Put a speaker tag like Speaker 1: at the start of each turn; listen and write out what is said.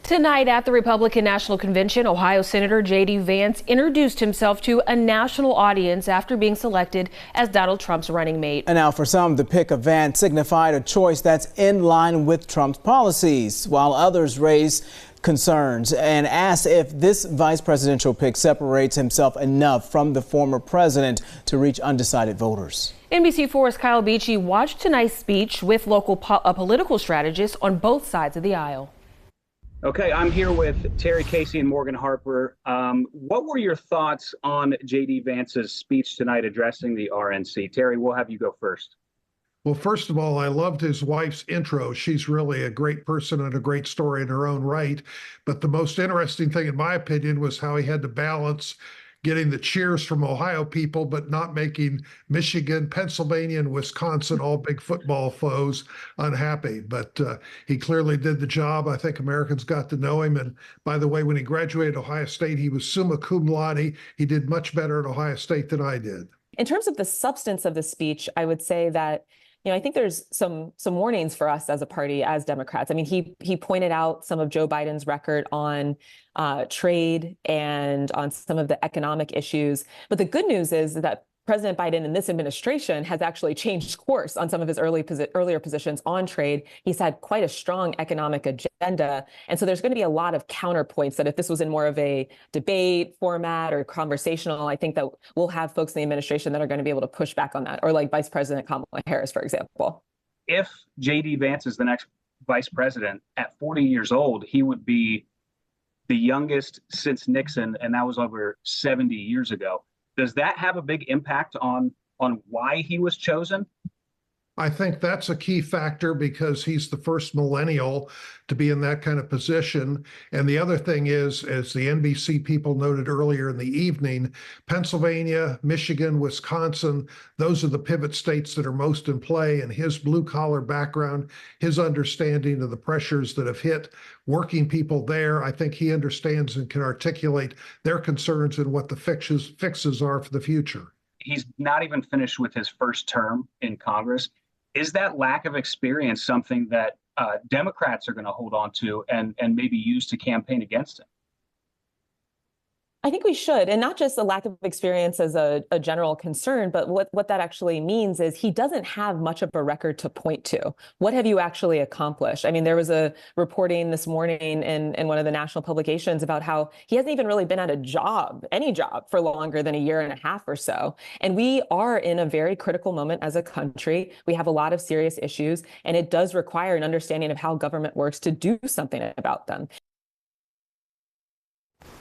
Speaker 1: Tonight at the Republican National Convention, Ohio Senator JD Vance introduced himself to a national audience after being selected as Donald Trump's running mate.
Speaker 2: And now for some, the pick of Vance signified a choice that's in line with Trump's policies, while others raise concerns and ask if this vice presidential pick separates himself enough from the former president to reach undecided voters.
Speaker 1: NBC4's Kyle Beachy watched tonight's speech with local political strategists on both sides of the aisle.
Speaker 3: Okay, I'm here with Terry Casey and Morgan Harper. What were your thoughts on JD Vance's speech tonight addressing the RNC? Terry, we'll have you go first.
Speaker 4: Well, first of all, I loved his wife's intro. She's really a great person and a great story in her own right. But the most interesting thing, in my opinion, was how he had to balance getting the cheers from Ohio people, but not making Michigan, Pennsylvania, and Wisconsin, all big football foes, unhappy. But he clearly did the job. I think Americans got to know him. And by the way, when he graduated Ohio State, he was summa cum laude. He did much better at Ohio State than I did.
Speaker 5: In terms of the substance of the speech, I would say that I think there's some warnings for us as a party, as Democrats. I mean, he pointed out some of Joe Biden's record on trade and on some of the economic issues. But the good news is that President Biden and this administration has actually changed course on some of his earlier positions on trade. He's had quite a strong economic agenda. And so there's going to be a lot of counterpoints that if this was in more of a debate format or conversational, I think that we'll have folks in the administration that are going to be able to push back on that, or like Vice President Kamala Harris, for example.
Speaker 3: If JD Vance is the next vice president at 40 years old, he would be the youngest since Nixon, and that was over 70 years ago. Does that have a big impact on why he was chosen?
Speaker 4: I think that's a key factor because he's the first millennial to be in that kind of position. And the other thing is, as the NBC people noted earlier in the evening, Pennsylvania, Michigan, Wisconsin, those are the pivot states that are most in play. And his blue collar background, his understanding of the pressures that have hit working people there, I think he understands and can articulate their concerns and what the fixes are for the future.
Speaker 3: He's not even finished with his first term in Congress. Is that lack of experience something that Democrats are going to hold on to and maybe use to campaign against him?
Speaker 5: I think we should, and not just a lack of experience as a general concern, but what that actually means is he doesn't have much of a record to point to. What have you actually accomplished? I mean, there was a reporting this morning in one of the national publications about how he hasn't even really been at any job for longer than a year and a half or so. And we are in a very critical moment as a country. We have a lot of serious issues, and it does require an understanding of how government works to do something about them.